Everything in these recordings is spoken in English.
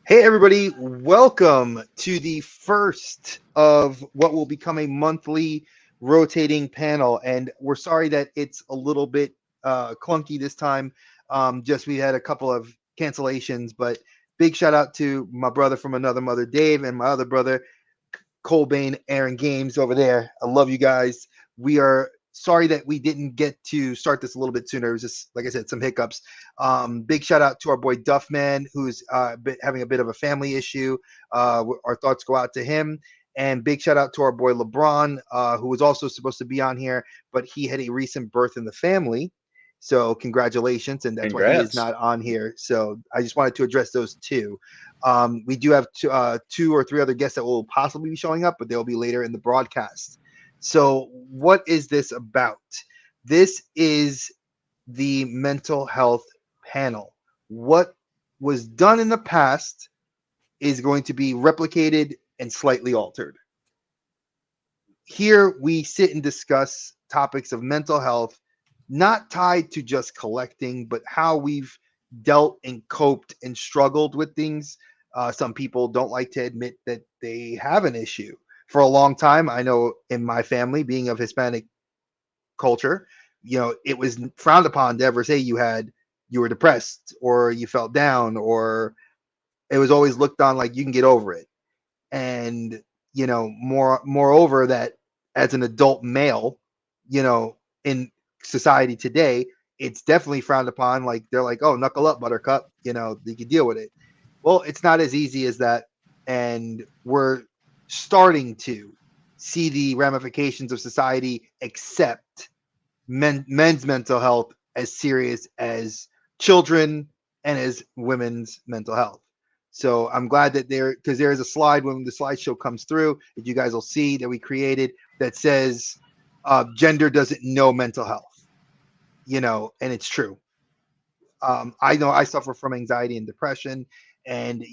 Hey, everybody, welcome to the first of what will become a monthly rotating panel. And we're sorry that it's a little bit clunky this time. Just we had a couple of cancellations, but big shout out to my brother from another mother, Dave, and my other brother, Colbane, Aaron Games over there. I love you guys. We are sorry that we didn't get to start this a little bit sooner. It was just, like I said, some hiccups. Big shout out to our boy Duffman, who's having a bit of a family issue. Our thoughts go out to him. And big shout out to our boy LeBron, who was also supposed to be on here, but he had a recent birth in the family. So congratulations, and that's why he is Congrats. not on here. So I just wanted to address those two. We do have two or three other guests that will possibly be showing up, but they'll be later in the broadcast. So, what is this about? This is the mental health panel. What was done in the past is going to be replicated and slightly altered. Here, we sit and discuss topics of mental health, not tied to just collecting, but how we've dealt and coped and struggled with things. Some people don't like to admit that they have an issue. For a long time, I know in my family, being of Hispanic culture, it was frowned upon to ever say you were depressed or you felt down, or it was always looked on like you can get over it. And moreover, that as an adult male, in society today, it's definitely frowned upon. Like they're like, oh, knuckle up, buttercup, you can deal with it. Well, it's not as easy as that. And we're starting to see the ramifications of society accept men's mental health as serious as children and as women's mental health. So I'm glad that because there is a slide when the slideshow comes through that you guys will see that we created that says gender doesn't know mental health, and it's true. I know I suffer from anxiety and depression, and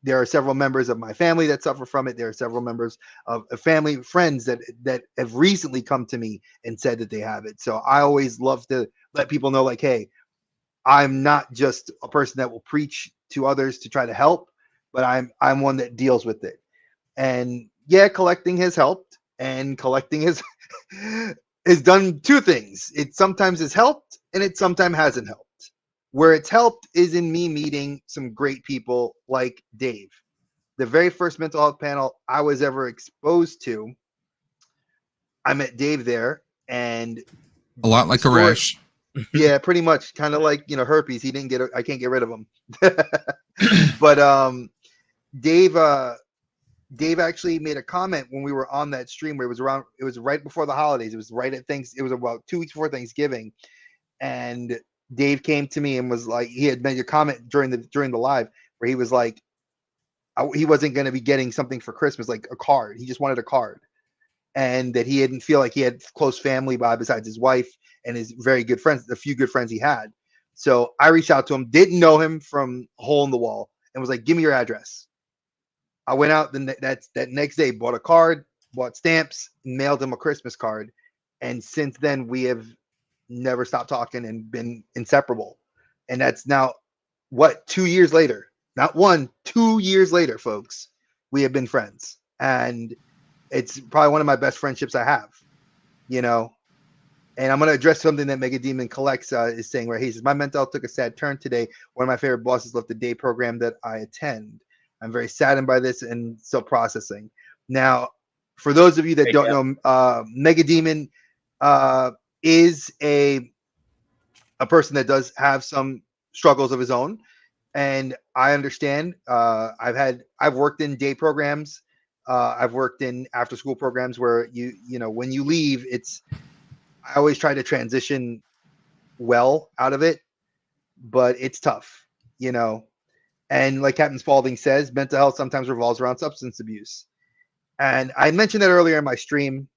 there are several members of my family that suffer from it. There are several members of family friends that have recently come to me and said that they have it. So I always love to let people know, like, hey, I'm not just a person that will preach to others to try to help, but I'm one that deals with it. And yeah, collecting has helped, and collecting has done two things. It sometimes has helped, and it sometimes hasn't helped. Where it's helped is in me meeting some great people like Dave. The very first mental health panel I was ever exposed to, I met Dave there, and A lot the like a story, rash. yeah, pretty much, kind of like herpes. He didn't get, I can't get rid of him. But Dave, Dave actually made a comment when we were on that stream where it was right before the holidays. It was right at it was about 2 weeks before Thanksgiving, and Dave came to me and was like, he had made a comment during the live where he was like, he wasn't going to be getting something for Christmas, like a card. He just wanted a card, and that he didn't feel like he had close family besides his wife and his very good friends, the few good friends he had. So I reached out to him, didn't know him from hole in the wall, and was like, "Give me your address." I went out that next day, bought a card, bought stamps, mailed him a Christmas card, and since then we have never stopped talking and been inseparable. And that's now what 2 years later, not one, 2 years later, folks, we have been friends, and it's probably one of my best friendships I have. You know, and I'm going to address something that Mega Demon Collects is saying right. He says, my mental health took a sad turn today. One of my favorite bosses left the day program that I attend. I'm very saddened by this and still processing. Now, for those of you that don't know, Mega Demon is a person that does have some struggles of his own. And I understand. I've worked in day programs. I've worked in after school programs where when you leave, I always try to transition well out of it, but it's tough, you know. And like Captain Spaulding says, mental health sometimes revolves around substance abuse. And I mentioned that earlier in my stream,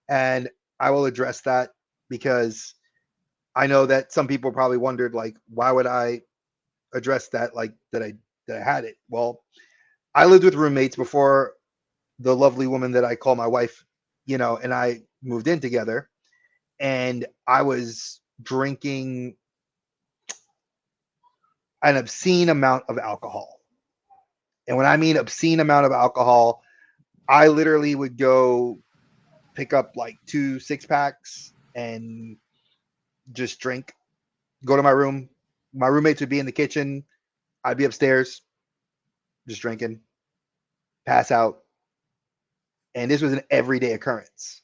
and I will address that because I know that some people probably wondered, like, why would I address that, like that I had it? Well, I lived with roommates before the lovely woman that I call my wife, and I moved in together, and I was drinking an obscene amount of alcohol. And when I mean obscene amount of alcohol, I literally would go pick up like 2 6-packs and just drink. Go to my room. My roommates would be in the kitchen. I'd be upstairs, just drinking, pass out. And this was an everyday occurrence.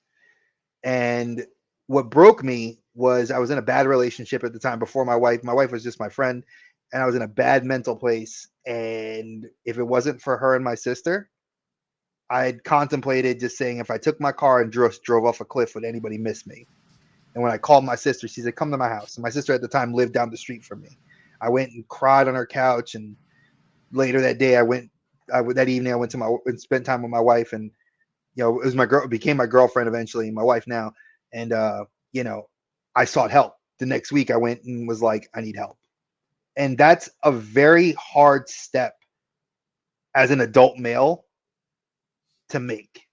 And what broke me was I was in a bad relationship at the time before my wife. My wife was just my friend, and I was in a bad mental place. And if it wasn't for her and my sister, I'd contemplated just saying if I took my car and drove off a cliff, would anybody miss me? And when I called my sister, she said, "Come to my house." And my sister at the time lived down the street from me. I went and cried on her couch. And later that day, that evening, I went to and spent time with my wife. And it was my girl, became my girlfriend eventually, my wife now. And I sought help. The next week, I went and was like, I need help. And that's a very hard step as an adult male to make.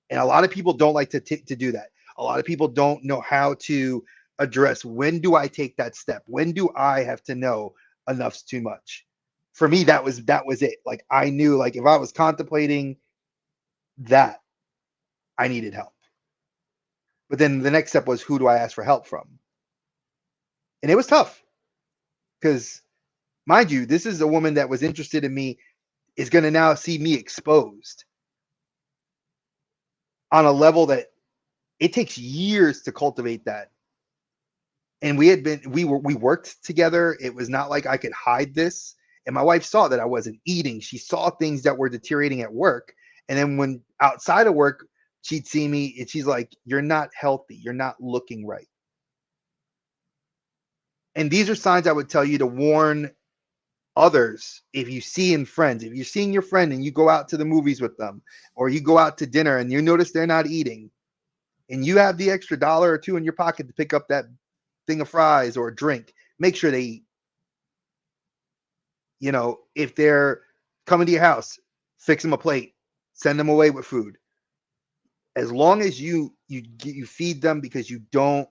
And a lot of people don't like to do that. A lot of people don't know how to address, when do I take that step? When do I have to know enough's too much? For me, that was it. Like, I knew, like, if I was contemplating that, I needed help. But then the next step was, who do I ask for help from? And it was tough because, mind you, this is a woman that was interested in me, is going to now see me exposed on a level that it takes years to cultivate that. And we worked together. It was not like I could hide this. And my wife saw that I wasn't eating. She saw things that were deteriorating at work. And then when outside of work, she'd see me and she's like, "You're not healthy. You're not looking right." And these are signs I would tell you to warn others. If you see in friends, if you're seeing your friend and you go out to the movies with them, or you go out to dinner and you notice they're not eating, and you have the extra $1 or $2 in your pocket to pick up that thing of fries or a drink, make sure they eat. If they're coming to your house, fix them a plate, send them away with food. As long as you feed them, because you don't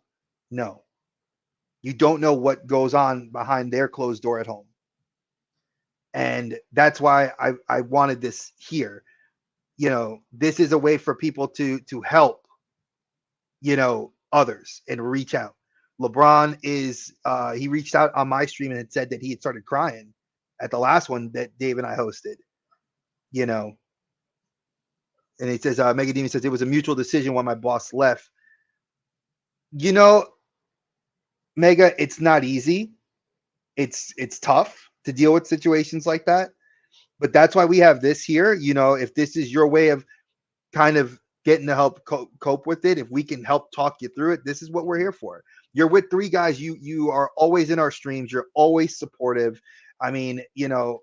know what goes on behind their closed door at home. And that's why I wanted this here. This is a way for people to help, others and reach out. LeBron he reached out on my stream and had said that he had started crying at the last one that Dave and I hosted, and he says, Mega Demon says, it was a mutual decision when my boss left. Mega, it's not easy. It's tough to deal with situations like that, but that's why we have this here. If this is your way of kind of getting to help cope with it, if we can help talk you through it, this is what we're here for. You're with 3 guys. You are always in our streams. You're always supportive. I mean,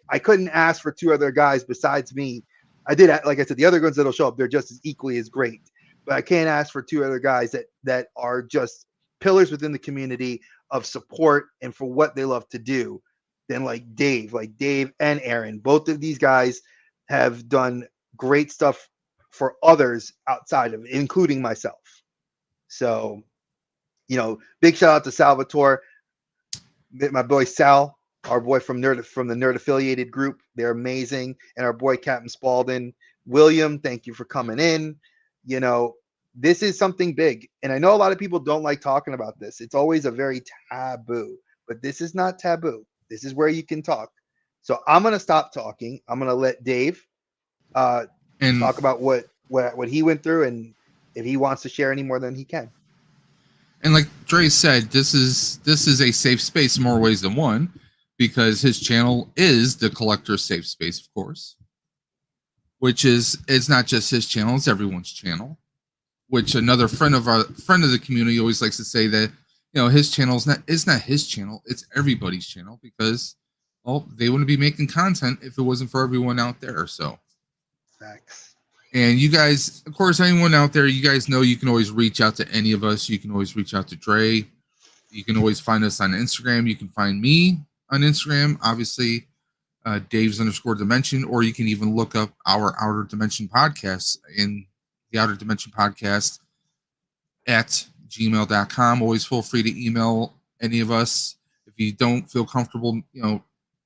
I couldn't ask for 2 other guys besides me. I did, like I said, the other ones that'll show up, they're just as equally as great. But I can't ask for 2 other guys that are just pillars within the community of support and for what they love to do than like Dave and Aaron. Both of these guys have done great stuff for others outside of it, including myself. So, big shout out to Salvatore, my boy Sal, our boy from the Nerd Affiliated group. They're amazing. And our boy Captain Spaulding. William, thank you for coming in. This is something big. And I know a lot of people don't like talking about this. It's always a very taboo, but this is not taboo. This is where you can talk. So I'm going to stop talking. I'm going to let Dave talk about what he went through, and if he wants to share any more than he can. And like Dre said, this is a safe space in more ways than one, because his channel is the Collector's Safe Space, of course. Which it's not just his channel, it's everyone's channel. Which another friend of the community always likes to say that, his channel is not his channel, it's everybody's channel, because they wouldn't be making content if it wasn't for everyone out there. So facts. And you guys, of course, anyone out there, you guys know you can always reach out to any of us. You can always reach out to Dre. You can always find us on Instagram. You can find me on Instagram, obviously, Dave's _dimension, or you can even look up our Outer Dimension podcast in the Outer Dimension podcast at gmail.com. Always feel free to email any of us. If you don't feel comfortable,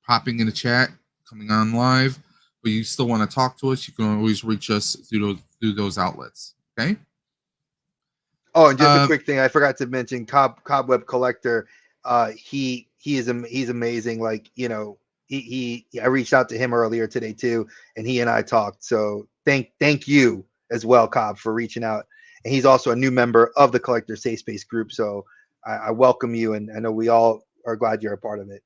popping in the chat, coming on live, but you still want to talk to us, you can always reach us through those outlets. Okay. Oh, and just a quick thing, I forgot to mention Cobweb Collector. He's amazing. Like, you know, I reached out to him earlier today too, and he and I talked. So thank you as well, Cobb, for reaching out. And he's also a new member of the Collector Safe Space group. So I welcome you, and I know we all are glad you're a part of it.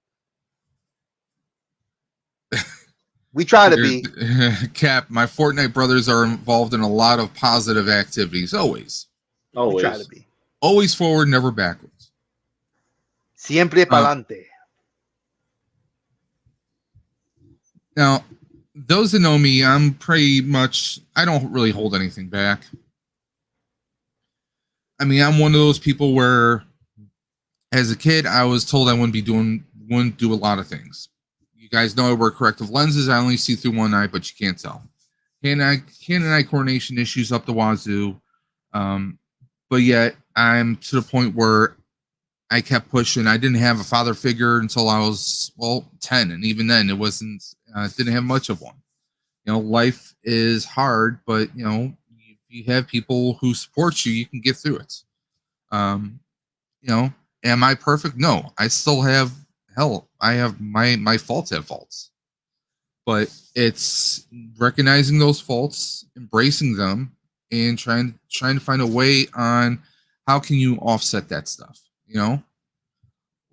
We try to be. Cap, my Fortnite brothers are involved in a lot of positive activities. Always. We try to be. Always forward, never backwards. Siempre pa'lante. Now, those that know me, I'm pretty much, I don't really hold anything back. I mean, I'm one of those people where, as a kid, I was told I wouldn't do a lot of things. You guys know I wear corrective lenses. I only see through one eye, but you can't tell. Hand and eye coordination issues up the wazoo. But yet, I'm to the point where I kept pushing. I didn't have a father figure until I was, 10. And even then, it wasn't, didn't have much of one. You know, life is hard, but, you know, if you have people who support you, you can get through it. You know, am I perfect? No, I still have, I have my faults have faults. But it's recognizing those faults, embracing them, and trying to find a way on how can you offset that stuff, you know?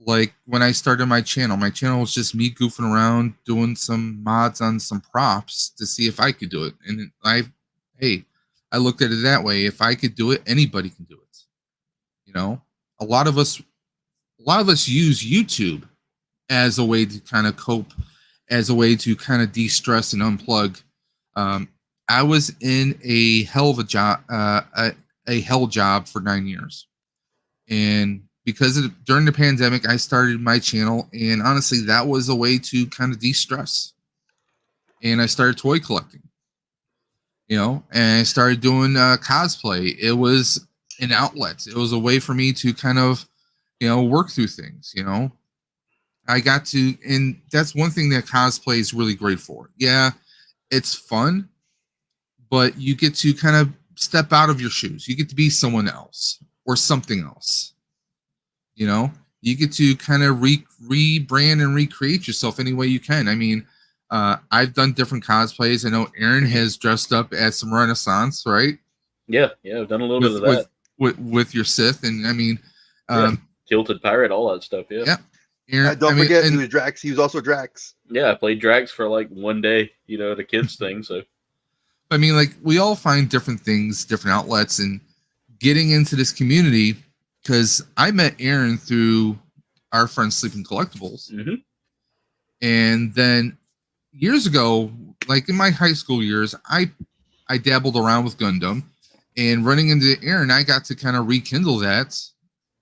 Like when I started my channel was just me goofing around doing some mods on some props to see if I could do it. And I looked at it that way. If I could do it, anybody can do it. You know, a lot of us use YouTube as a way to kind of cope, as a way to kind of de-stress and unplug. I was in a hell of a job, a hell job for 9 years. And because during the pandemic, I started my channel, and honestly, that was a way to kind of de-stress. And I started toy collecting, you know, and I started doing cosplay. It was an outlet. It was a way for me to kind of, you know, work through things, you know. I got to, and that's one thing that cosplay is really great for. Yeah, it's fun, but you get to kind of step out of your shoes. You get to be someone else or something else. You know, you get to kind of rebrand and recreate yourself any way you can. I mean, I've done different cosplays. I know Aaron has dressed up as some Renaissance, right? Yeah, I've done a little bit of that with your Sith, and I mean, Tilted Pirate, all that stuff. Yeah. Aaron, don't forget, he was Drax. He was also Drax. Yeah, I played Drax for like one day, you know, the kids thing. So, I mean, like we all find different things, different outlets, and getting into this community. Because I met Aaron through our friend Sleeping Collectibles. Mm-hmm. And then years ago, like in my high school years, I dabbled around with Gundam, and running into Aaron, I got to kind of rekindle that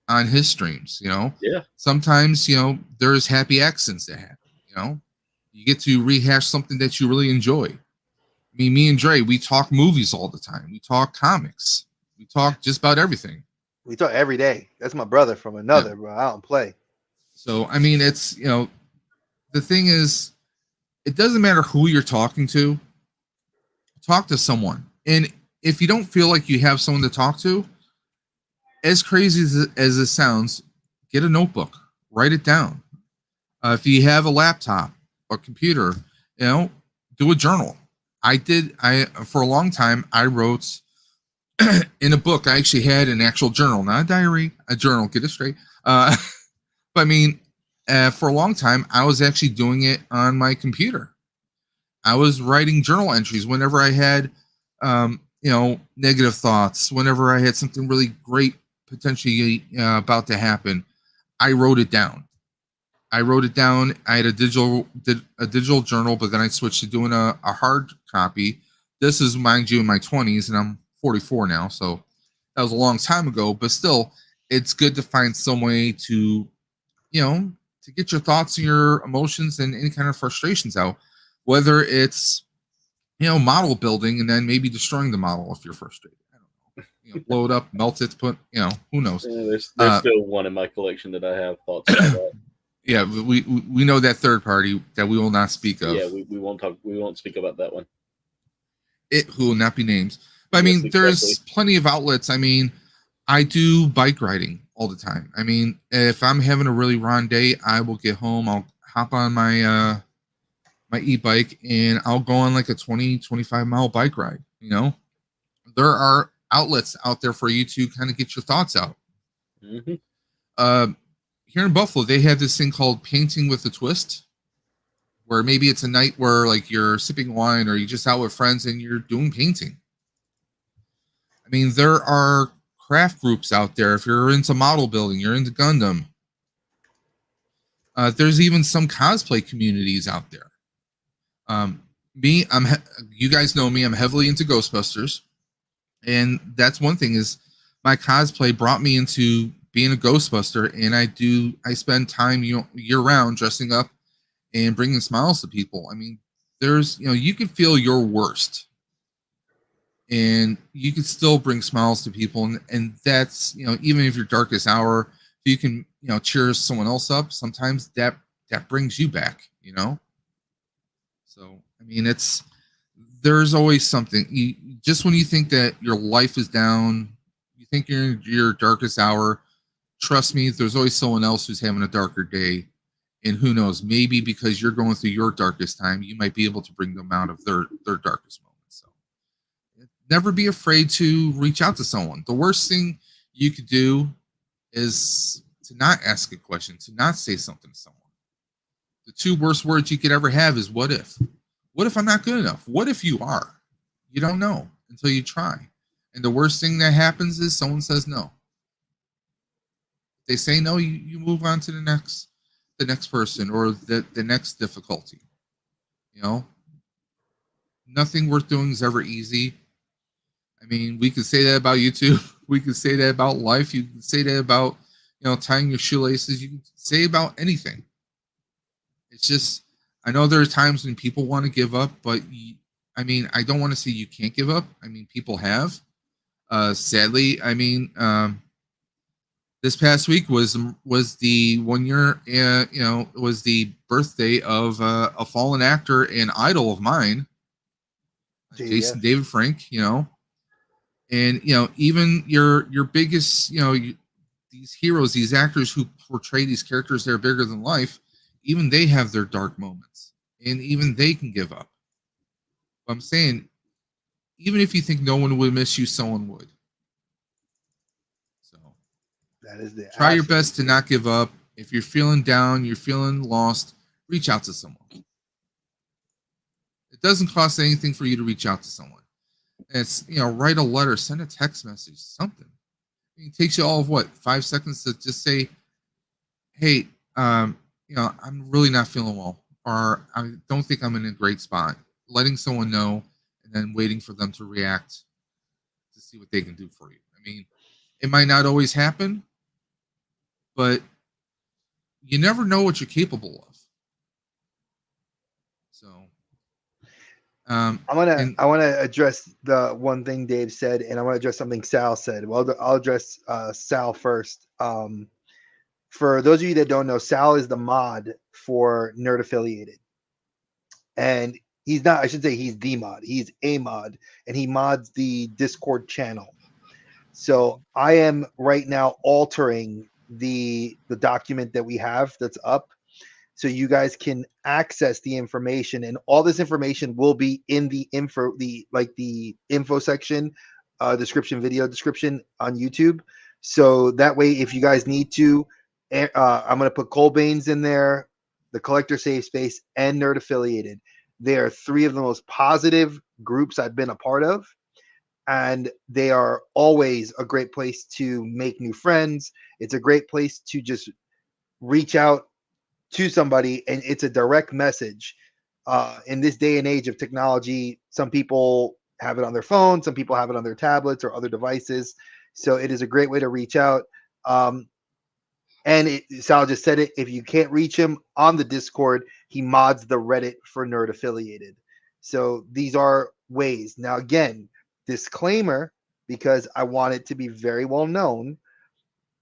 on his streams, you know? Yeah. Sometimes, you know, there's happy accents that happen, you know? You get to rehash something that you really enjoy. I mean, me and Dre, we talk movies all the time. We talk comics. We talk just about everything. We talk every day. That's my brother from another, bro. I don't play. So, I mean, it's, you know, the thing is, it doesn't matter who you're talking to. Talk to someone. And if you don't feel like you have someone to talk to, as crazy as it sounds, get a notebook. Write it down. If you have a laptop or computer, you know, do a journal. For a long time, I wrote in a book. I actually had an actual journal, not a diary, a journal, get it straight. But I mean, for a long time, I was actually doing it on my computer. I was writing journal entries whenever I had, you know, negative thoughts, whenever I had something really great potentially about to happen. I wrote it down. I had a digital journal, but then I switched to doing a hard copy. This is, mind you, in my 20s, and I'm 44 now, so that was a long time ago, but still, it's good to find some way to, you know, to get your thoughts and your emotions and any kind of frustrations out, whether it's, you know, model building and then maybe destroying the model if you're frustrated. I don't know. You know, blow it up, melt it, put, you know, who knows? Yeah, there's still one in my collection that I have thoughts about that. Yeah, we know that third party that we will not speak of. Yeah, we won't talk. We won't speak about that one. It who will not be named. But I Yes, mean, there's plenty of outlets. I mean, I do bike riding all the time. I mean, if I'm having a really raw day, I will get home. I'll hop on my my e-bike and I'll go on like a 20-25 mile bike ride. You know, there are outlets out there for you to kind of get your thoughts out. Mm-hmm. Here in Buffalo, they have this thing called Painting with a Twist, where maybe it's a night where like you're sipping wine or you're just out with friends and you're doing painting. I mean, there are craft groups out there. If you're into model building, you're into Gundam. There's even some cosplay communities out there. You guys know me. I'm heavily into Ghostbusters, and that's one thing is my cosplay brought me into being a Ghostbuster, and I spend time year round dressing up and bringing smiles to people. I mean, you can feel your worst and you can still bring smiles to people. And that's, even if your darkest hour, you can, cheer someone else up. Sometimes that brings you back, So, I mean, there's always something just when you think that your life is down, you think you're in your darkest hour, trust me, there's always someone else who's having a darker day. And who knows, maybe because you're going through your darkest time, you might be able to bring them out of their darkest moments. So never be afraid to reach out to someone. The worst thing you could do is to not ask a question, to not say something to someone. The two worst words you could ever have is what if? What if I'm not good enough? What if you are? You don't know until you try. And the worst thing that happens is someone says no. If they say no, you move on to the next person or the next difficulty. Nothing worth doing is ever easy. I mean, we could say that about YouTube. We could say that about life. You can say that about, tying your shoelaces. You can say about anything. It's just, I know there are times when people want to give up, but I don't want to say you can't give up. I mean, people have. Sadly, I mean, this past week was the 1 year, was the birthday of a fallen actor and idol of mine, Jason David Frank. And even your biggest, these heroes, these actors who portray these characters that are bigger than life, even they have their dark moments, and even they can give up. But I'm saying, even if you think no one would miss you, someone would. So that is try your best to not give up. If you're feeling down, you're feeling lost, reach out to someone. It doesn't cost anything for you to reach out to someone. It's, write a letter, send a text message, something. It takes you all of 5 seconds to just say, hey, I'm really not feeling well, or I don't think I'm in a great spot. Letting someone know and then waiting for them to react to see what they can do for you. I mean, it might not always happen, but you never know what you're capable of. So, I want to address the one thing Dave said, and I want to address something Sal said. Well, I'll address Sal first. For those of you that don't know, Sal is the mod for Nerd Affiliated, and he's not. I should say he's the mod. He's a mod, and he mods the Discord channel. So I am right now altering the document that we have that's up, so you guys can access the information, and all this information will be in the info section, description, video description on YouTube. So that way, if you guys need to, I'm going to put Colbane's in there, the Collector Safe Space, and Nerd Affiliated. They are three of the most positive groups I've been a part of, and they are always a great place to make new friends. It's a great place to just reach out to somebody, and it's a direct message. In this day and age of technology, some people have it on their phone, some people have it on their tablets or other devices, so it is a great way to reach out. And Sal just said it, if you can't reach him on the Discord, he mods the Reddit for Nerd Affiliated. So these are ways. Now again, disclaimer, because I want it to be very well known,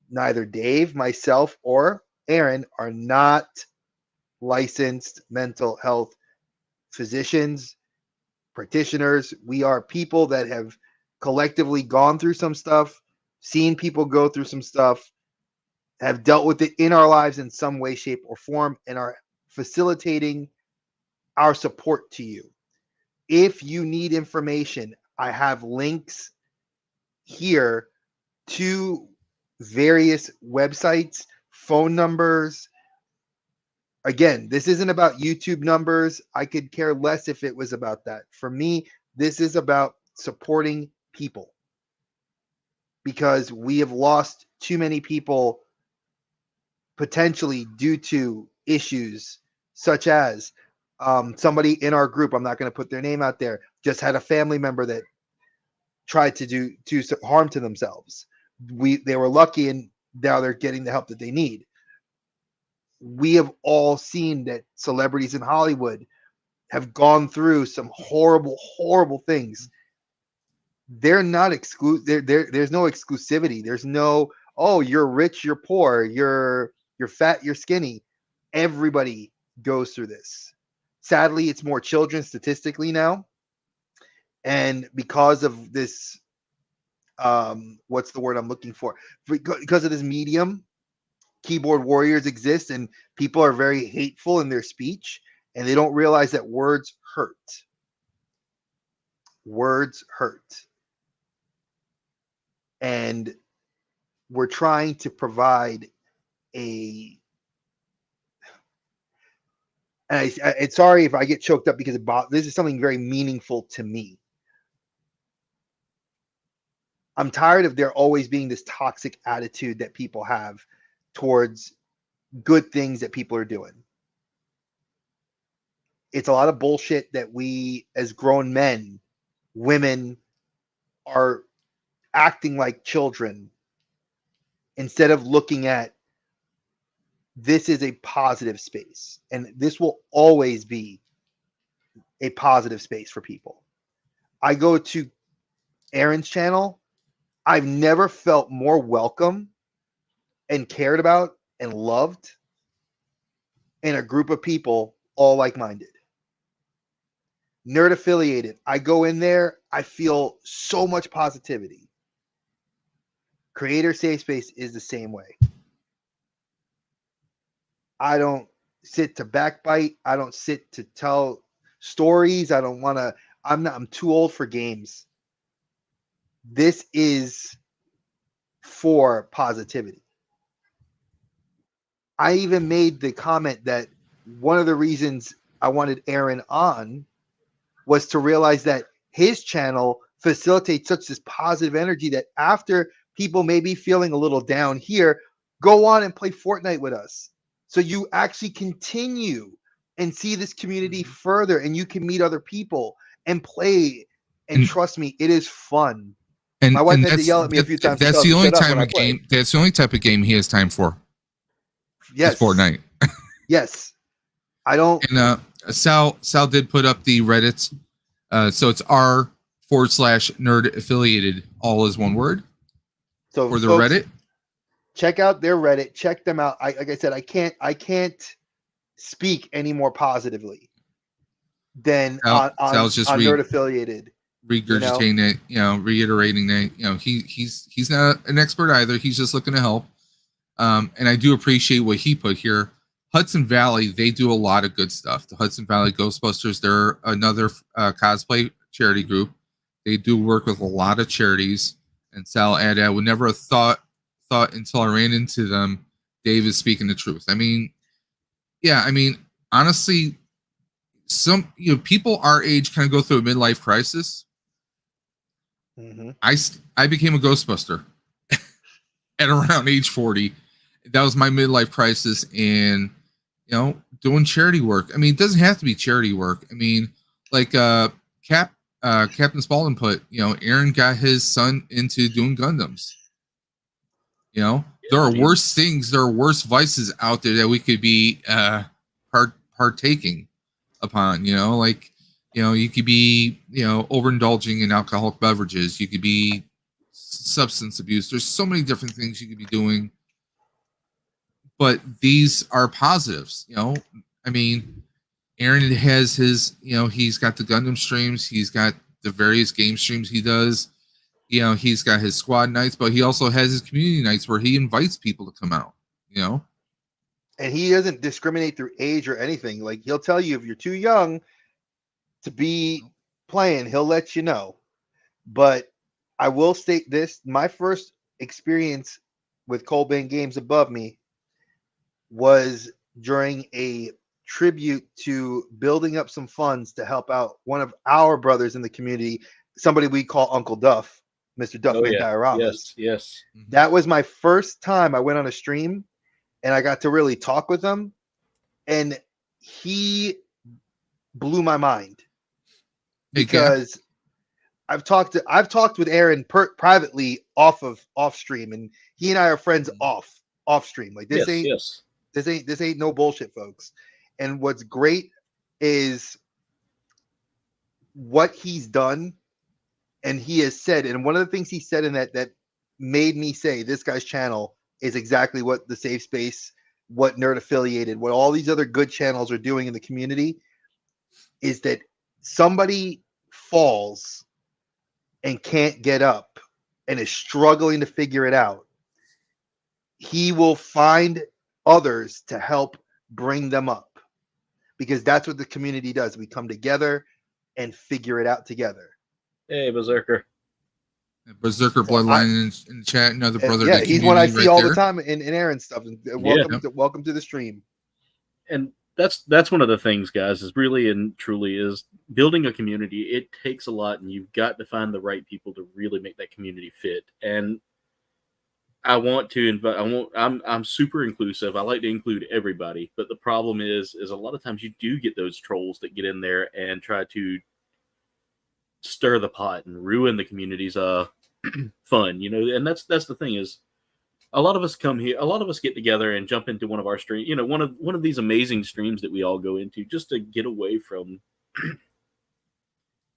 neither Dave, myself, or Aaron are not licensed mental health physicians, practitioners. We are people that have collectively gone through some stuff, seen people go through some stuff, have dealt with it in our lives in some way, shape, or form, and are facilitating our support to you. If you need information, I have links here to various websites, phone numbers. Again, this isn't about YouTube numbers. I could care less if it was about that. For me, this is about supporting people because we have lost too many people potentially due to issues such as somebody in our group, I'm not going to put their name out there, just had a family member that tried to do harm to themselves. They were lucky and now they're getting the help that they need. We have all seen that celebrities in Hollywood have gone through some horrible, horrible things. They're not exclusive. There's no exclusivity. There's no, oh, you're rich, you're poor, you're fat, you're skinny. Everybody goes through this. Sadly, it's more children statistically now. And because of this, what's the word I'm looking for? Because of this medium, keyboard warriors exist and people are very hateful in their speech and they don't realize that words hurt. Words hurt. And we're trying to provide a, and it's sorry if I get choked up because this is something very meaningful to me. I'm tired of there always being this toxic attitude that people have towards good things that people are doing. It's a lot of bullshit that we as grown men, women are acting like children instead of looking at this is a positive space and this will always be a positive space for people. I go to Aaron's channel. I've never felt more welcome and cared about and loved in a group of people all like-minded. Nerd affiliated. I go in there, I feel so much positivity. Creator Safe Space is the same way. I don't sit to backbite. I don't sit to tell stories. I don't want to, I'm too old for games. This is for positivity. I even made the comment that one of the reasons I wanted Aaron on was to realize that his channel facilitates such this positive energy that after people may be feeling a little down here, go on and play Fortnite with us. So you actually continue and see this community further and you can meet other people and play. And trust me, it is fun. And my wife had to yell at me a few times. That's the only time a game. That's the only type of game he has time for. Yes, it's Fortnite. Yes, I don't. And Sal did put up the Reddit. So it's r/nerd affiliated, all is one word. So for the folks, Reddit, check out their Reddit. Check them out. Like I said, I can't speak any more positively than on nerd affiliated. Regurgitating it, reiterating that, he's not an expert either. He's just looking to help. And I do appreciate what he put here. Hudson Valley, they do a lot of good stuff. The Hudson Valley Ghostbusters, they're another cosplay charity group. They do work with a lot of charities. And Sal added, I would never have thought until I ran into them. Dave is speaking the truth. I mean, honestly, some people our age kind of go through a midlife crisis. Mm-hmm. I became a Ghostbuster at around age 40. That was my midlife crisis, and doing charity work. I mean, it doesn't have to be charity work. I mean, like Captain Spaulding put, Aaron got his son into doing Gundams. There are worse things, there are worse vices out there that we could be partaking upon. You could be, overindulging in alcoholic beverages. You could be substance abuse. There's so many different things you could be doing. but these are positives. I mean, Aaron has his, he's got the Gundam streams, he's got the various game streams he does. He's got his squad nights, but he also has his community nights where he invites people to come out. And he doesn't discriminate through age or anything. Like, he'll tell you if you're too young to be playing, he'll let you know. But I will state this: my first experience with Colbane Games Above Me was during a tribute to building up some funds to help out one of our brothers in the community, somebody we call Uncle Duff, Mr. Duffman Dioramas. Yes. That was my first time I went on a stream and I got to really talk with him, and he blew my mind because I've talked with Aaron privately off stream, and he and I are friends off stream. Like, this ain't no bullshit, folks. And what's great is what he's done, and he has said, and one of the things he said in that made me say this guy's channel is exactly what the Safe Space, what Nerd Affiliated, what all these other good channels are doing in the community, is that somebody falls and can't get up and is struggling to figure it out. He will find others to help bring them up, because that's what the community does. We come together and figure it out together. Hey, Berserker Bloodline in chat, another brother. Yeah, he's one I see all the time in Aaron's stuff. And welcome to the stream. And that's one of the things, guys, is really and truly is building a community. It takes a lot, and you've got to find the right people to really make that community fit. And I want to invite. I'm super inclusive. I like to include everybody, but the problem is a lot of times you do get those trolls that get in there and try to stir the pot and ruin the community's fun. And that's the thing is, a lot of us come here, a lot of us get together and jump into one of our streams. One of these amazing streams that we all go into just to get away from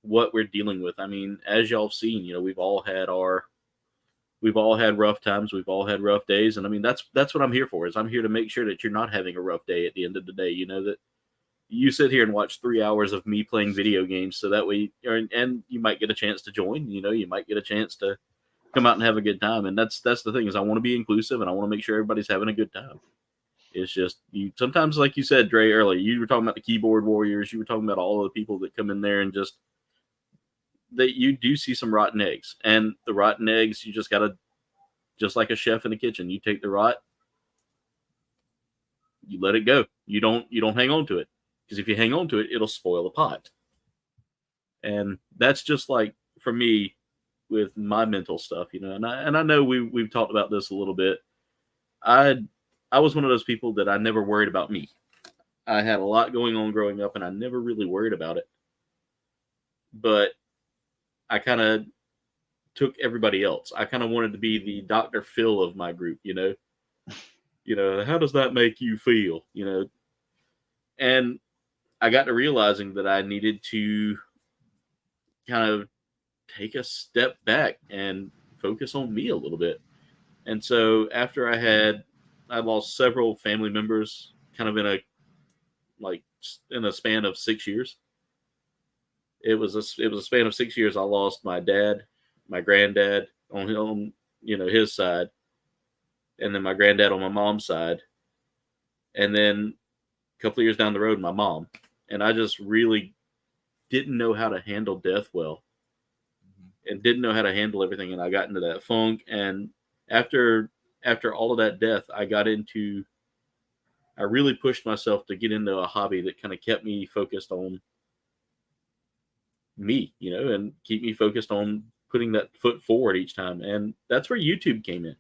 what we're dealing with. I mean, as y'all have seen, we've all had rough times. We've all had rough days. And I mean, that's what I'm here for, is I'm here to make sure that you're not having a rough day at the end of the day. That you sit here and watch 3 hours of me playing video games. So that way, and you might get a chance to join, you might get a chance to come out and have a good time. And that's the thing, is I want to be inclusive, and I want to make sure everybody's having a good time. It's just, sometimes, like you said, Dre, earlier, you were talking about the keyboard warriors. You were talking about all of the people that come in there and just, that you do see some rotten eggs, and the rotten eggs, you just gotta, just like a chef in the kitchen, you take the rot, you let it go. You don't hang on to it, because if you hang on to it, it'll spoil the pot. And that's just like, for me, with my mental stuff, and I know we've talked about this a little bit. I was one of those people that I never worried about me. I had a lot going on growing up, and I never really worried about it. But I kind of took everybody else. I kind of wanted to be the Dr. Phil of my group, how does that make you feel? And I got to realizing that I needed to kind of take a step back and focus on me a little bit. And so after I lost several family members kind of in a span of 6 years. It was a span of 6 years. I lost my dad, my granddad on his side, and then my granddad on my mom's side. And then a couple of years down the road, my mom. And I just really didn't know how to handle death well, and didn't know how to handle everything. And I got into that funk. And after all of that death, I really pushed myself to get into a hobby that kind of kept me focused on me, and keep me focused on putting that foot forward each time. And that's where YouTube came in.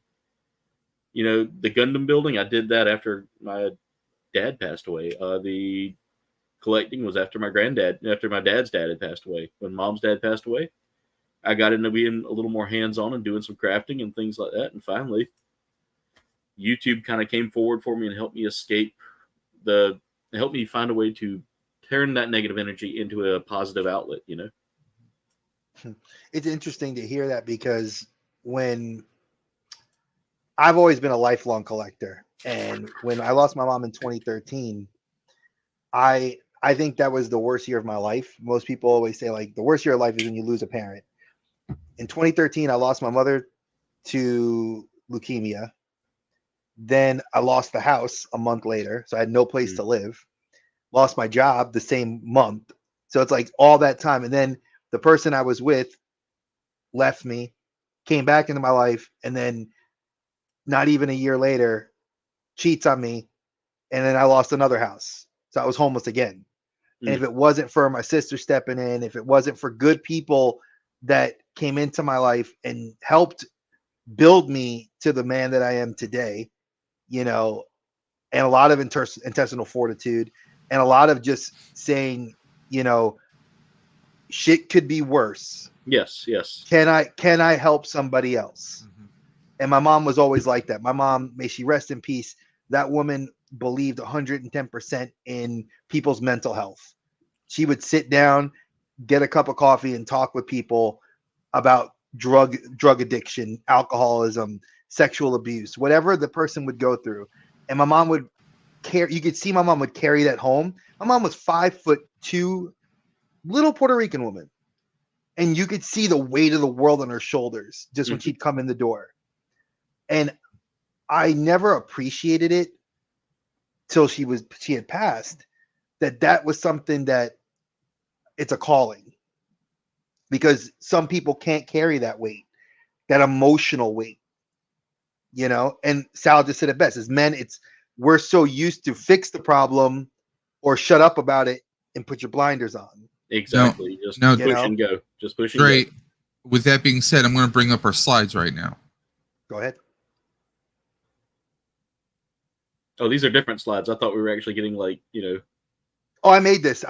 The Gundam building, I did that after my dad passed away. The collecting was after my dad's dad had passed away. When mom's dad passed away, I got into being a little more hands-on and doing some crafting and things like that. And finally, YouTube kind of came forward for me and helped me helped me find a way to turn that negative energy into a positive outlet, It's interesting to hear that, because when I've always been a lifelong collector, And when I lost my mom in 2013, I think that was the worst year of my life. Most people always say like the worst year of life is when you lose a parent. In 2013, I lost my mother to leukemia. Then I lost the house a month later, so I had no place to live. Lost my job the same month. So it's like all that time. And then the person I was with left me, came back into my life, and then not even a year later, cheats on me. And then I lost another house. So I was homeless again. And if it wasn't for my sister stepping in, if it wasn't for good people that came into my life and helped build me to the man that I am today, you know, and a lot of intestinal fortitude and a lot of just saying, you know, shit could be worse. Yes. Can I help somebody else? Mhm. And my mom was always like that. My mom, may she rest in peace, that woman believed 110% in people's mental health. She would sit down, get a cup of coffee, and talk with people about drug addiction, alcoholism, sexual abuse, whatever the person would go through. And my mom would you could see my mom would carry that home. My mom was 5'2", little Puerto Rican woman. And you could see the weight of the world on her shoulders just when she'd come in the door. And I never appreciated it till she had passed, that was something that it's a calling, because some people can't carry that weight, that emotional weight, you know. And Sal just said it best: as men, we're so used to fix the problem or shut up about it and put your blinders on. Exactly. Just No, push and go. Just push and Dre, go. with that being said, I'm going to bring up our slides right now. Go ahead. Oh, these are different slides. I thought we were actually getting like, Oh, I made this.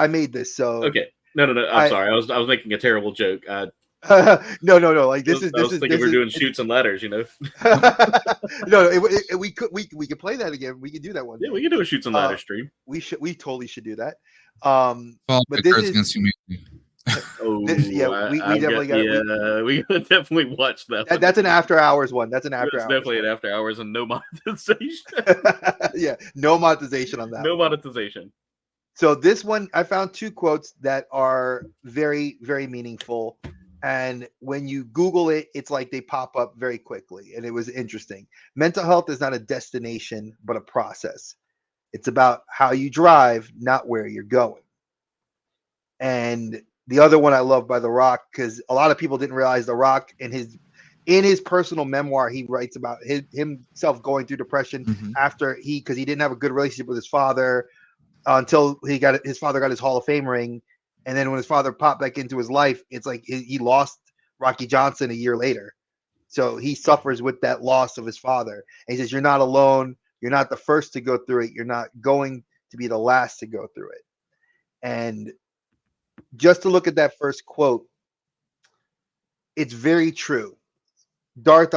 So okay. No. I'm sorry. I was making a terrible joke. no. Like this I was thinking we were doing shoots and ladders. No, we could play that again. We could do that one day. Yeah, we can do a shoots and ladders stream. We totally should do that. Follow But this is Against Humanity. Oh, we gotta definitely watch that. That's an after hours one. That's an after hours. Definitely an after hours and no monetization. Yeah, no monetization on that. No monetization. So this one, I found two quotes that are very, very meaningful. And when you Google it, it's like they pop up very quickly. And it was interesting. Mental health is not a destination, but a process. It's about how you drive, not where you're going. And the other one I love by The Rock, because a lot of people didn't realize The Rock in his personal memoir, he writes about himself going through depression after because he didn't have a good relationship with his father until his father got his Hall of Fame ring. And then when his father popped back into his life, it's like he lost Rocky Johnson a year later. So he suffers with that loss of his father. And he says, you're not alone. You're not the first to go through it. You're not going to be the last to go through it. And just to look at that first quote, it's very true. Darth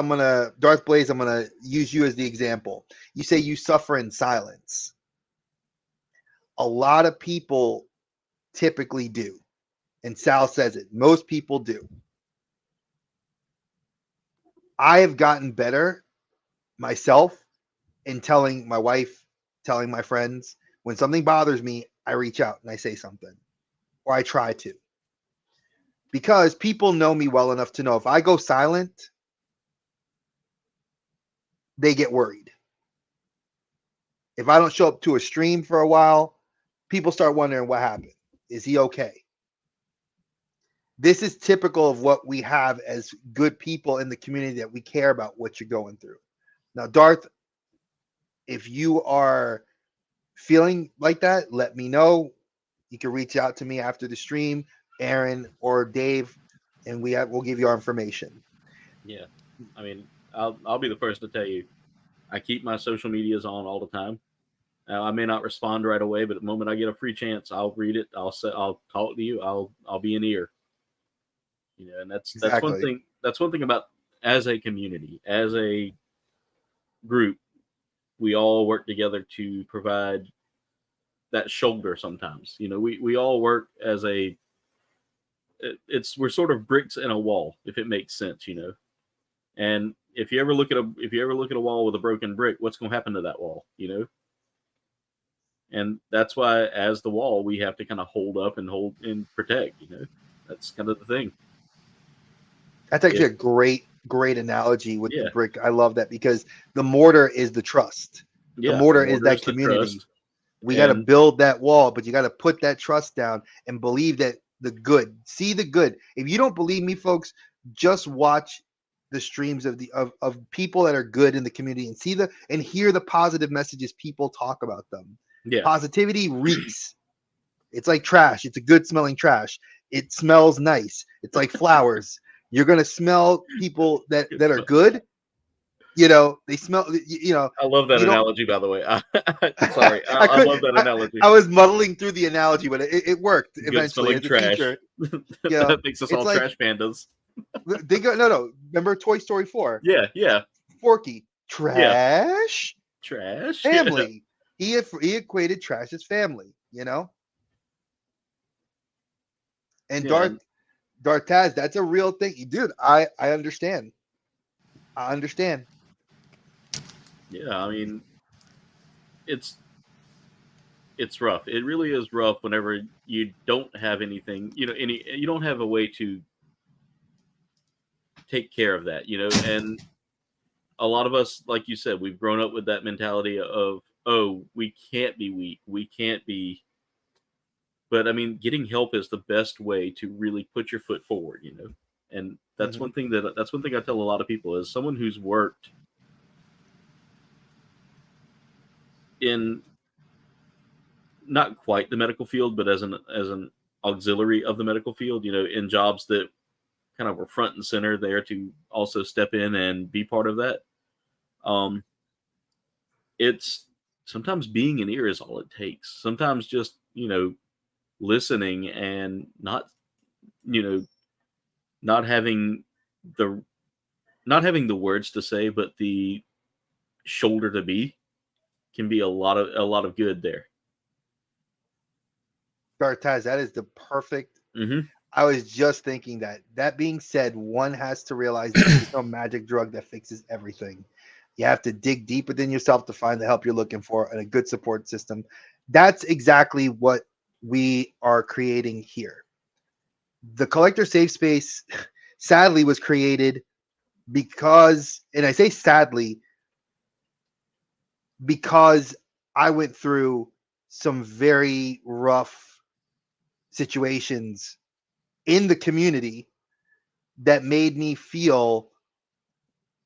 Blaze, I'm gonna use you as the example. You say you suffer in silence. A lot of people typically do. And Sal says it. Most people do. I have gotten better myself in telling my wife, telling my friends, when something bothers me, I reach out and I say something, or I try to. Because people know me well enough to know if I go silent, they get worried. If I don't show up to a stream for a while, people start wondering what happened. Is he okay? This is typical of what we have as good people in the community, that we care about what you're going through. Now, Darth, if you are feeling like that, let me know. You can reach out to me after the stream, Aaron or Dave, and we'll give you our information. Yeah, I mean, I'll be the first to tell you, I keep my social medias on all the time. I may not respond right away, but the moment I get a free chance, I'll read it. I'll talk to you. I'll be an ear. And that's one thing. That's one thing about, as a community, as a group, we all work together to provide that shoulder. Sometimes, we all work as we're sort of bricks in a wall, if it makes sense, And if you ever look at a wall with a broken brick, what's going to happen to that wall? You know. And that's why, as the wall, we have to kind of hold up and hold and protect. You know, that's kind of the thing. That's actually a great analogy with the Yeah. brick. I love that because the mortar is the trust. Yeah, the mortar is that the community. trust. We got to And- build that wall, but you got to put that trust down and believe that the good. See the good. If you don't believe me, folks, just watch the streams of people that are good in the community and hear the positive messages people talk about them. Yeah. Positivity reeks. It's like trash. It's a good smelling trash. It smells nice. It's like flowers. You're gonna smell people that are good. You know, they smell. You know, I love that you don't- analogy, by the way. Sorry, I love that analogy. I was muddling through the analogy, but it worked Good eventually. smelling As a trash. teacher, you know, That makes us it's all like- trash pandas. they go no. Remember Toy Story 4? Yeah. Forky, trash, Trash. family. He equated trash as family. You know, and Yeah. Darth Taz, that's a real thing, dude. I understand. I understand. Yeah, I mean, it's rough. It really is rough whenever you don't have anything, you don't have a way to take care of that, and a lot of us, like you said, we've grown up with that mentality of, oh, we can't be weak. We can't be, but I mean, getting help is the best way to really put your foot forward, and that's one thing I tell a lot of people is someone who's worked in not quite the medical field, but as an auxiliary of the medical field, in jobs that kind of were front and center there to also step in and be part of that. It's sometimes being an ear is all it takes. Sometimes just, listening and not having the words to say, but the shoulder to be can be a lot of good there. Darth Taz, that is the perfect. Mm-hmm. I was just thinking that. That being said, one has to realize that there's no magic drug that fixes everything. You have to dig deep within yourself to find the help you're looking for and a good support system. That's exactly what we are creating here. The Collector Safe Space, sadly, was created because, and I say sadly, because I went through some very rough situations in the community that made me feel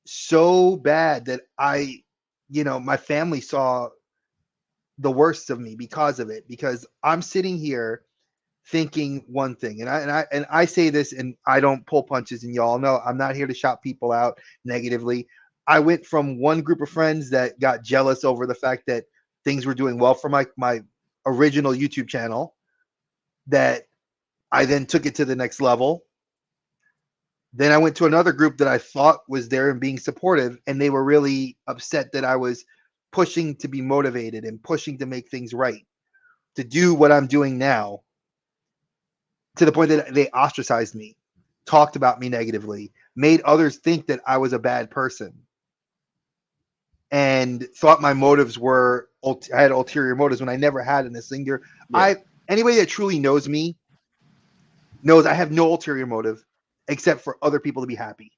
so bad that my family saw the worst of me because of it, because I'm sitting here thinking one thing, and I say this, and I don't pull punches, and y'all know I'm not here to shout people out negatively. I went from one group of friends that got jealous over the fact that things were doing well for my original YouTube channel, that I then took it to the next level. Then I went to another group that I thought was there and being supportive, and they were really upset that I was pushing to be motivated and pushing to make things right, to do what I'm doing now, to the point that they ostracized me, talked about me negatively, made others think that I was a bad person, and thought my motives I had ulterior motives when I never had in this thing. Anybody that truly knows me knows I have no ulterior motive except for other people to be happy.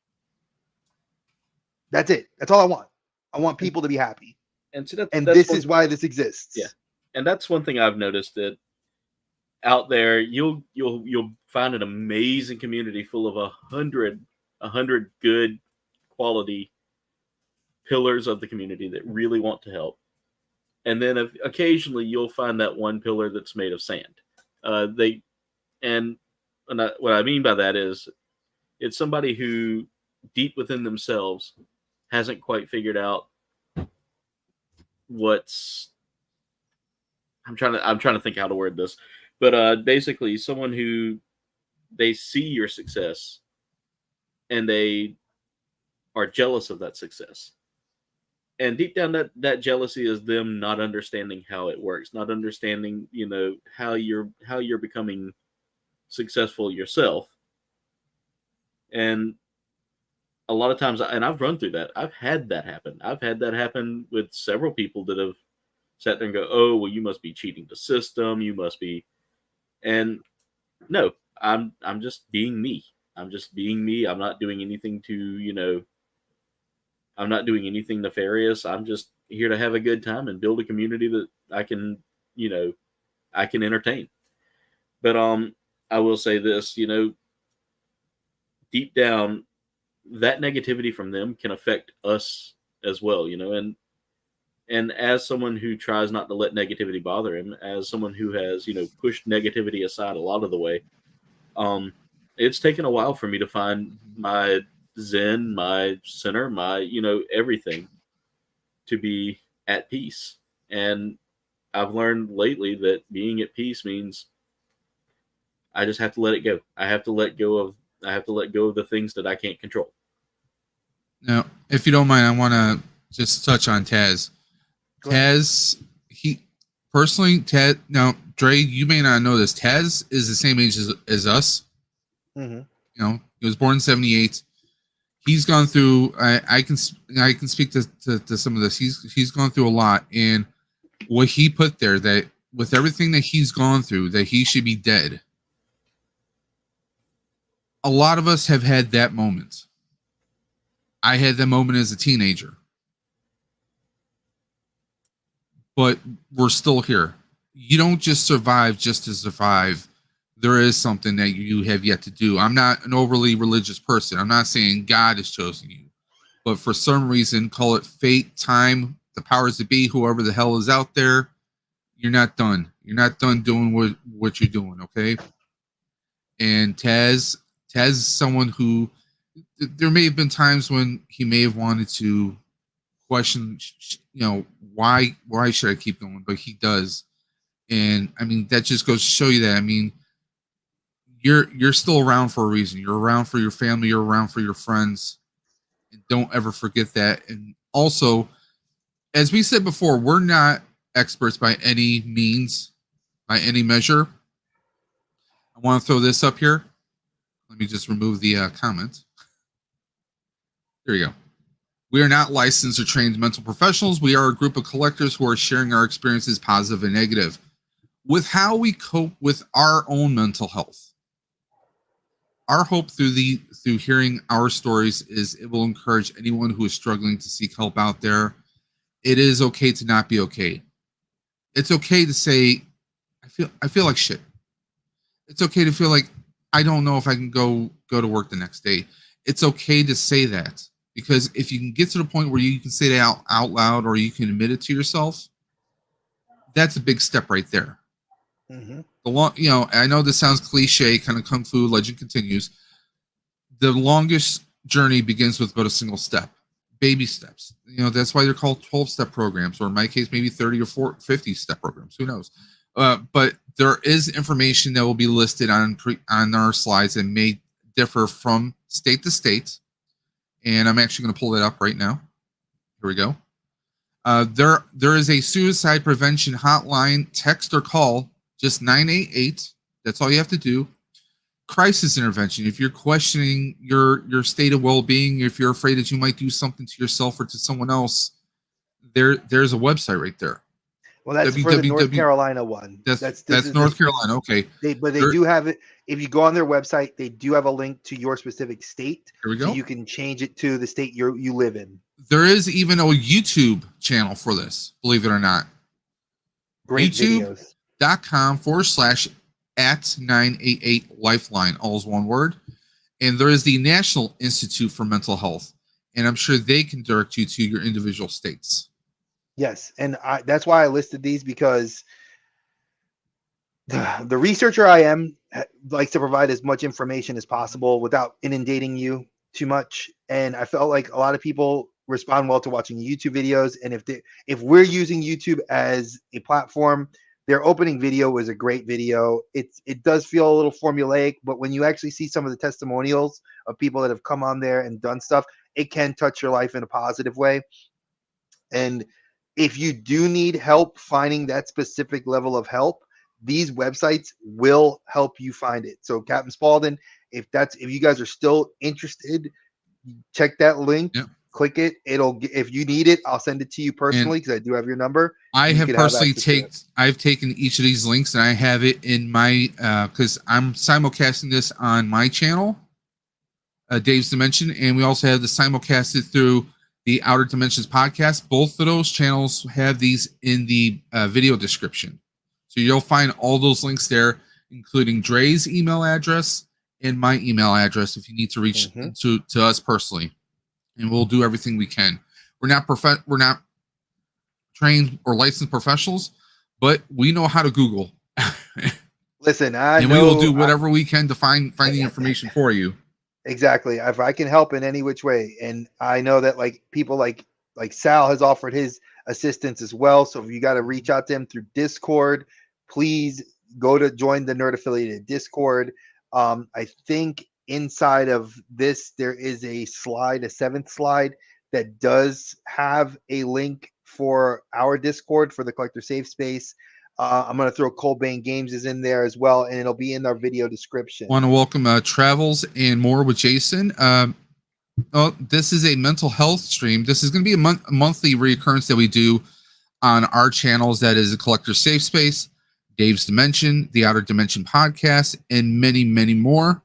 That's it. That's all I want. I want people to be happy. And so that's this is why this exists. Yeah. And that's one thing I've noticed, that out there you'll find an amazing community full of 100 good quality pillars of the community that really want to help. And then occasionally you'll find that one pillar that's made of sand. What I mean by that is, it's somebody who deep within themselves hasn't quite figured out I'm trying to think how to word this, but basically someone who, they see your success and they are jealous of that success. And deep down, that jealousy is them not understanding how it works, not understanding, how you're becoming successful yourself. And a lot of times, and I've run through that. I've had that happen. I've had that happen with several people that have sat there and go, "Oh, well, you must be cheating the system. You must be," and no, I'm just being me. I'm just being me. I'm not doing anything to, I'm not doing anything nefarious. I'm just here to have a good time and build a community that I can, you know, I can entertain. But I will say this, deep down, that negativity from them can affect us as well, and as someone who tries not to let negativity bother him, as someone who has, pushed negativity aside a lot of the way, it's taken a while for me to find my zen, my center, my, everything to be at peace. And I've learned lately that being at peace means I just have to let it go. I have to let go of the things that I can't control. Now, if you don't mind, I want to just touch on Taz. Go ahead. Taz, Taz. Now, Dre, you may not know this. Taz is the same age as us. Mm-hmm. He was born in '78. He's gone through. I can speak to some of this. He's gone through a lot, and what he put there, that with everything that he's gone through, that he should be dead. A lot of us have had that moment. I had that moment as a teenager, but we're still here. You don't just survive just to survive. There is something that you have yet to do. I'm not an overly religious person. I'm not saying God has chosen you, but for some reason, call it fate, time, the powers that be, whoever the hell is out there, you're not done. You're not done doing what you're doing, okay? And Taz is someone who, there may have been times when he may have wanted to question, why should I keep going? But he does. And I mean, that just goes to show you that, I mean, you're still around for a reason. You're around for your family. You're around for your friends. And don't ever forget that. And also, as we said before, we're not experts by any means, by any measure. I want to throw this up here. Let me just remove the comment. There you go. We are not licensed or trained mental professionals. We are a group of collectors who are sharing our experiences, positive and negative, with how we cope with our own mental health. Our hope through hearing our stories is it will encourage anyone who is struggling to seek help out there. It is okay to not be okay. It's okay to say, I feel like shit. It's okay to feel like I don't know if I can go to work the next day. It's okay to say that, because if you can get to the point where you can say that out loud, or you can admit it to yourself, that's a big step right there. Mm-hmm. I know this sounds cliche, kind of kung fu, legend continues. The longest journey begins with but a single step, baby steps. That's why they're called 12-step programs, or in my case, maybe 30 or 50-step programs. Who knows? But there is information that will be listed on our slides that may differ from state to state. And I'm actually going to pull that up right now. Here we go. There is a suicide prevention hotline. Text or call just 988. That's all you have to do. Crisis intervention. If you're questioning your state of well-being, if you're afraid that you might do something to yourself or to someone else, there's a website right there. Well, that's for the North Carolina one. That's North Carolina. Okay. They do have it. If you go on their website, they do have a link to your specific state. Here we go. So you can change it to the state you live in. There is even a YouTube channel for this, believe it or not. Great videos. YouTube.com/@988 Lifeline, all is one word. And there is the National Institute for Mental Health. And I'm sure they can direct you to your individual states. Yes, and that's why I listed these, because the researcher I am likes to provide as much information as possible without inundating you too much. And I felt like a lot of people respond well to watching YouTube videos. And if we're using YouTube as a platform, their opening video was a great video. It does feel a little formulaic, but when you actually see some of the testimonials of people that have come on there and done stuff, it can touch your life in a positive way. And if you do need help finding that specific level of help, these websites will help you find it. So Captain Spaulding, if you guys are still interested, check that link, Yep. click it. If you need it, I'll send it to you personally because I do have your number. I You have can have personally access to it. I've taken each of these links and I have it in my because I'm simulcasting this on my channel, Dave's Dimension, and we also have the simulcasted through the Outer Dimensions podcast. Both of those channels have these in the video description, so you'll find all those links there, including Dre's email address and my email address if you need to reach to us personally, and we'll do everything we can. We're not trained or licensed professionals, but we know how to Google. Listen, we will do whatever we can to find the information for you. Exactly. If I can help in any which way, and I know that like people like Sal has offered his assistance as well. So if you got to reach out to him through Discord, please go to join the Nerd Affiliated Discord. I think inside of this there is a seventh slide that does have a link for our Discord for the Collector Safe Space. I'm going to throw Cold Bane Games is in there as well, and it'll be in our video description. Want to welcome Travels and More with Jason. This is a mental health stream. This is going to be a monthly reoccurrence that we do on our channels. That is a Collector Safe Space, Dave's Dimension, the Outer Dimension podcast, and many, many more.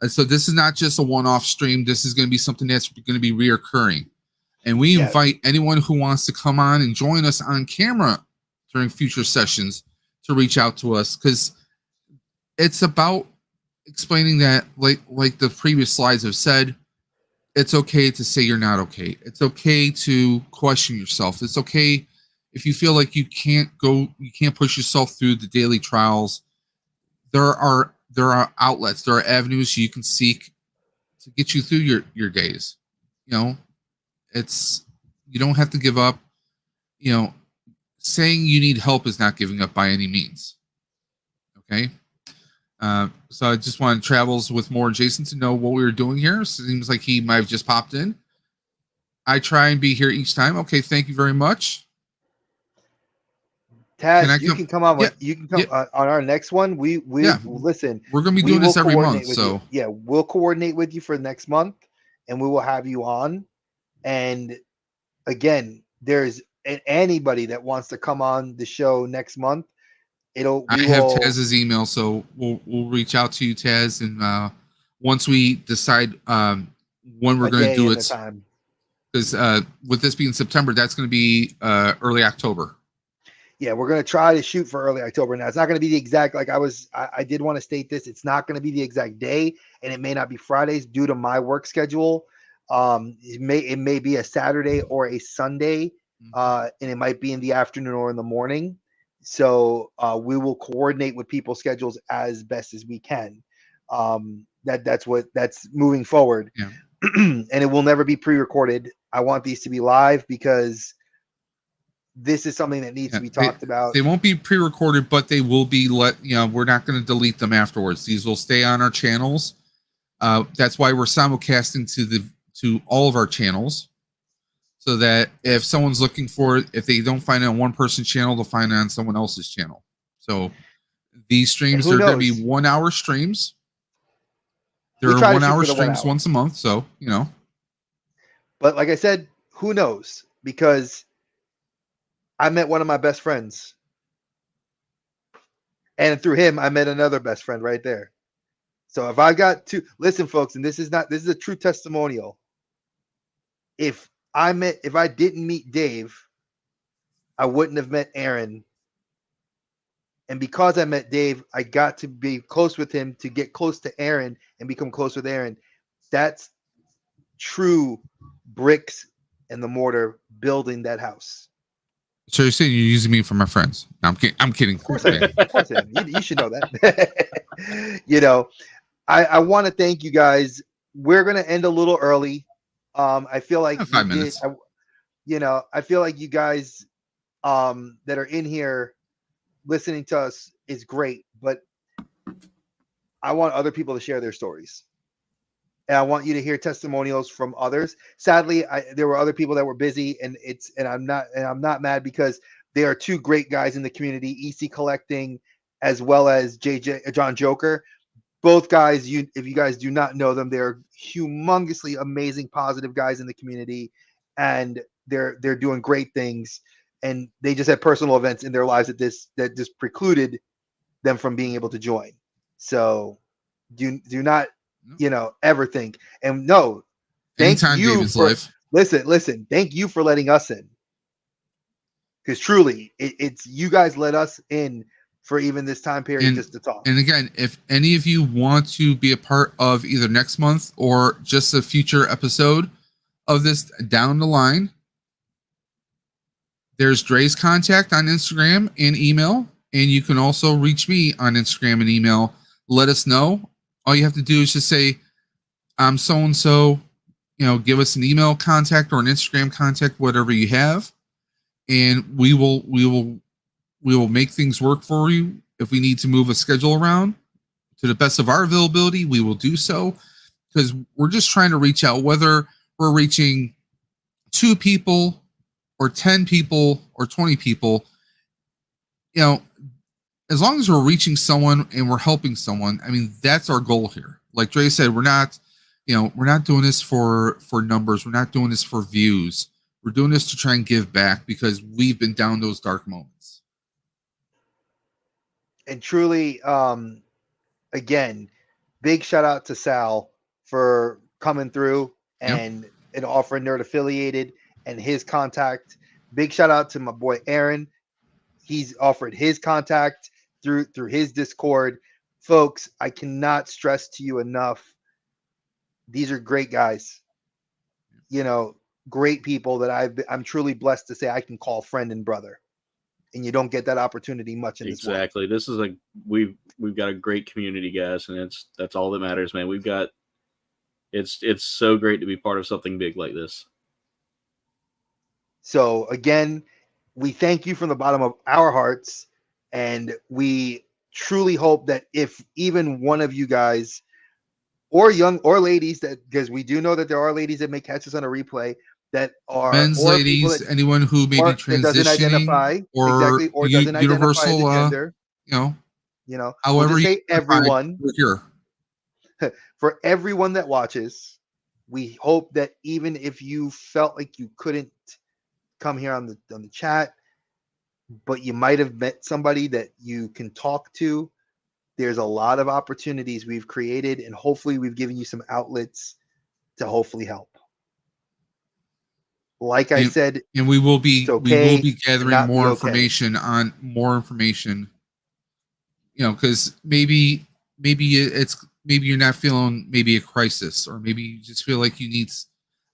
So this is not just a one-off stream. This is going to be something that's going to be reoccurring. And we invite anyone who wants to come on and join us on camera during future sessions to reach out to us, because it's about explaining that, like the previous slides have said, it's okay to say you're not okay. It's okay to question yourself. It's okay if you feel like you can't push yourself through the daily trials. There are outlets, there are avenues you can seek to get you through your days. You don't have to give up. Saying you need help is not giving up by any means. Okay. So I just wanted Travels with More Jason to know what we were doing here. Seems like he might have just popped in. I try and be here each time. Okay, thank you very much. Taz, you can come on. You can come on our next one. We listen. We're going to be doing this every month, so we'll coordinate with you for next month, and we will have you on. And again, there's anybody that wants to come on the show next month. I have Taz's email, so we'll reach out to you, Taz, and once we decide when we're going to do it, because with this being September, that's going to be early October. Yeah, we're going to try to shoot for early October. Now, it's not going to be the exact, I did want to state this. It's not going to be the exact day, and it may not be Fridays due to my work schedule. It may be a Saturday or a Sunday, and it might be in the afternoon or in the morning. So we will coordinate with people's schedules as best as we can. That's moving forward. Yeah. And it will never be pre-recorded. I want these to be live because this is something that needs to be talked about. They won't be pre-recorded, but they will be we're not going to delete them afterwards. These will stay on our channels. That's why we're simulcasting to all of our channels, so that if someone's looking for it, if they don't find it on one person's channel, they'll find it on someone else's channel. So these streams are going to be 1 hour streams. There are 1 hour streams once a month. So, But like I said, who knows? Because I met one of my best friends. And through him, I met another best friend right there. So if I got to listen, folks, and this is a true testimonial. If I didn't meet Dave, I wouldn't have met Aaron. And because I met Dave, I got to be close with him to get close to Aaron and become close with Aaron. That's true bricks and the mortar building that house. So you're saying you're using me for my friends? No, I'm kidding. Of course I am. Of course I am. You should know that. I want to thank you guys. We're going to end a little early. I feel like 5 minutes. I feel like you guys that are in here listening to us is great, but I want other people to share their stories. And I want you to hear testimonials from others. Sadly, there were other people that were busy, and I'm not mad, because they are two great guys in the community, EC Collecting as well as John Joker. both guys, if you guys do not know them, they're humongously amazing, positive guys in the community, and they're doing great things. And they just had personal events in their lives that just precluded them from being able to join. So do not ever think. And no, thank Anytime, you David's for life. listen. Thank you for letting us in, because truly, it's you guys let us in for even this time period just to talk. And again, if any of you want to be a part of either next month or just a future episode of this down the line, there's Dre's contact on Instagram and email, and you can also reach me on Instagram and email. Let us know. All you have to do is just say, I'm so and so. Give us an email contact or an Instagram contact, whatever you have, and we will make things work for you. If we need to move a schedule around to the best of our availability, we will do so, because we're just trying to reach out, whether we're reaching 2 people or 10 people or 20 people, as long as we're reaching someone and we're helping someone. I mean, that's our goal here. Like Dre said, we're not doing this for numbers. We're not doing this for views. We're doing this to try and give back, because we've been down those dark moments. And truly, again, big shout out to Sal for coming through and offering Nerd Affiliated and his contact. Big shout out to my boy Aaron. He's offered his contact through his Discord. Folks, I cannot stress to you enough, these are great guys. Great people that I'm truly blessed to say I can call friend and brother. And you don't get that opportunity much in this world. Exactly. This is we've got a great community, guys, and that's all that matters, man. We've got it's so great to be part of something big like this. So again, we thank you from the bottom of our hearts, and we truly hope that if even one of you guys, or young or ladies, that, because we do know that there are ladies that may catch us on a replay, that are men's, ladies, anyone who may be transitioning, doesn't identify or exactly, or doesn't universal, identify the gender. However, we'll just say everyone. We're here. For everyone that watches, we hope that even if you felt like you couldn't come here on the chat, but you might have met somebody that you can talk to, there's a lot of opportunities we've created, and hopefully we've given you some outlets to hopefully help. Like I said, and we will be gathering more information on more information. Because maybe you're not feeling maybe a crisis, or maybe you just feel like you need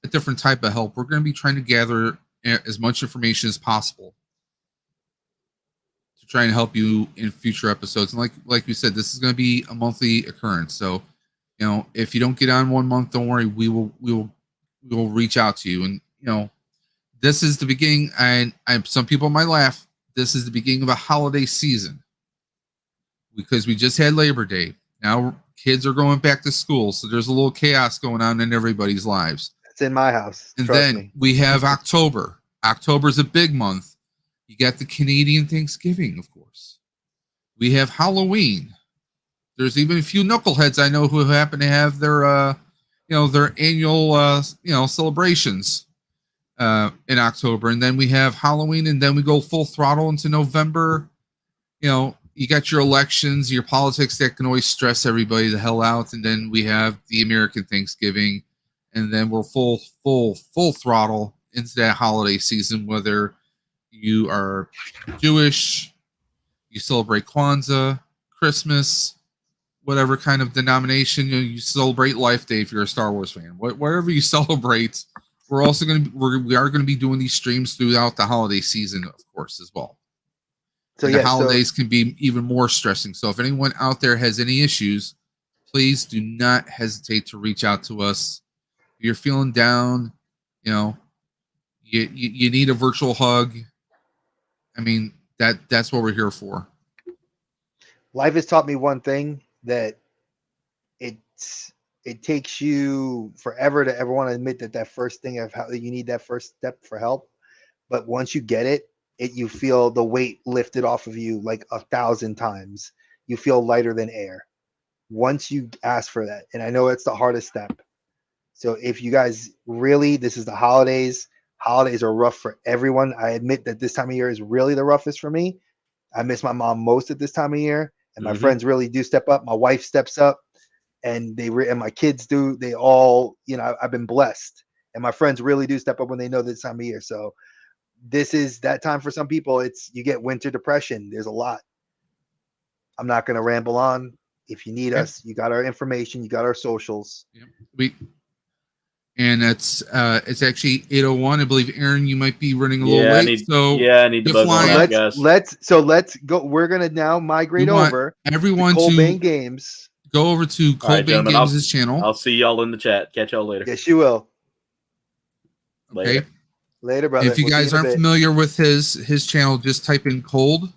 a different type of help. We're going to be trying to gather as much information as possible to try and help you in future episodes. And like we said, this is going to be a monthly occurrence. So, if you don't get on one month, don't worry. We will reach out to you. And this is the beginning. And some people might laugh. This is the beginning of a holiday season, because we just had Labor Day. Now kids are going back to school, so there's a little chaos going on in everybody's lives. It's in my house. And then we have October. October's a big month. You got the Canadian Thanksgiving, of course. We have Halloween. There's even a few knuckleheads I know who happen to have their annual celebrations in October. And then we have Halloween, and then we go full throttle into November. You got your elections, your politics that can always stress everybody the hell out. And then we have the American Thanksgiving, and then we're full throttle into that holiday season, whether you are Jewish, you celebrate Kwanzaa, Christmas, whatever kind of denomination, you celebrate Life Day if you're a Star Wars fan. Whatever you celebrate, we are going to be doing these streams throughout the holiday season, of course, as well. So the holidays can be even more stressing. So if anyone out there has any issues, please do not hesitate to reach out to us. If you're feeling down, you need a virtual hug. I mean, that's what we're here for. Life has taught me one thing, that it takes you forever to ever want to admit that first thing of how you need that first step for help. But once you get it, you feel the weight lifted off of you like 1,000 times. You feel lighter than air. once you ask for that. And I know it's the hardest step. So if you guys really, this is the holidays. Holidays are rough for everyone. I admit that this time of year is really the roughest for me. I miss my mom most at this time of year, and my friends really do step up. My wife steps up, and and my kids do. They all, I've been blessed, and my friends really do step up when they know this time of year. So this is that time for some people. You get winter depression. There's a lot. I'm not going to ramble on. If you need us, you got our information. You got our socials. And it's actually 8:01. I believe, Aaron, you might be running a little late. I need to bug on that, guys. Let's go. We're gonna now migrate over everyone to Colbane Games. Go over to Colbane Games' channel. I'll see y'all in the chat. Catch y'all later. Yes, you will. Later. Later, brother. If you guys aren't familiar with his channel, just type in Cold.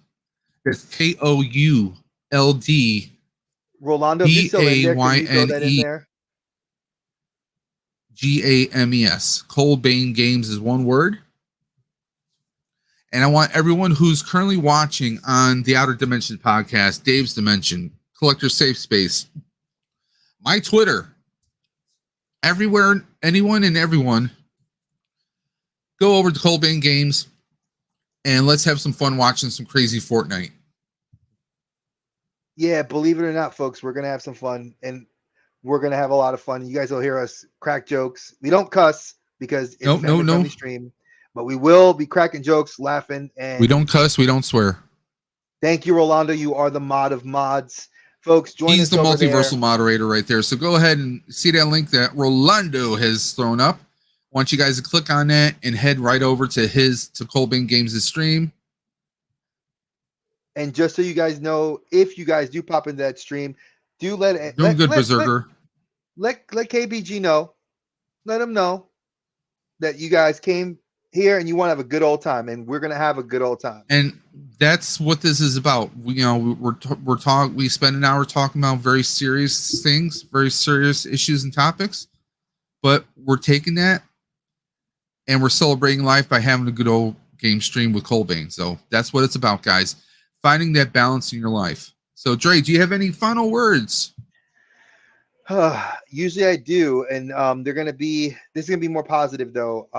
It's KOULD. Rolando, if you're still in there, can you throw that in there? GAMES. Colbane Games is one word. And I want everyone who's currently watching on the Outer Dimension podcast, Dave's Dimension, Collector Safe Space, my Twitter, everywhere, anyone and everyone, go over to Colbane Games and let's have some fun watching some crazy Fortnite. Yeah, believe it or not, folks, we're going to have some fun, and we're going to have a lot of fun. You guys will hear us crack jokes. We don't cuss because it's a family-friendly stream, but we will be cracking jokes, laughing. And we don't cuss. We don't swear. Thank you, Rolando. You are the mod of mods. Folks, join us. He's the multiversal moderator right there. So go ahead and see that link that Rolando has thrown up. I want you guys to click on that and head right over to Colbane Games' stream. And just so you guys know, if you guys do pop into that stream, do let Berserker. Let KBG know. Let him know that you guys came here and you want to have a good old time, and we're gonna have a good old time. And that's what this is about. We spend an hour talking about very serious things, very serious issues and topics, but we're taking that and we're celebrating life by having a good old game stream with Colbane. So that's what it's about, guys. Finding that balance in your life. So, Dre, do you have any final words? Usually I do, and this is gonna be more positive though.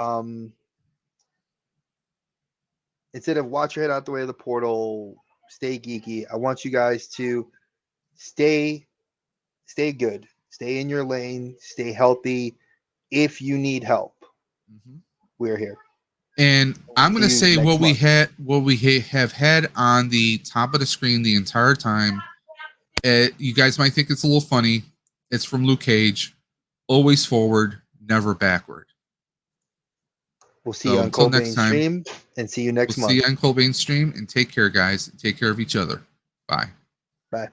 Instead of watch your head out the way of the portal, stay geeky. I want you guys to stay good, stay in your lane, stay healthy. If you need help, we're here. And I'm going to say what we have had on the top of the screen the entire time. You guys might think it's a little funny. It's from Luke Cage. Always forward, never backward. We'll see you on Colbane's stream, and see you next month. See you on Colbane's stream, and take care, guys. Take care of each other. Bye. Bye.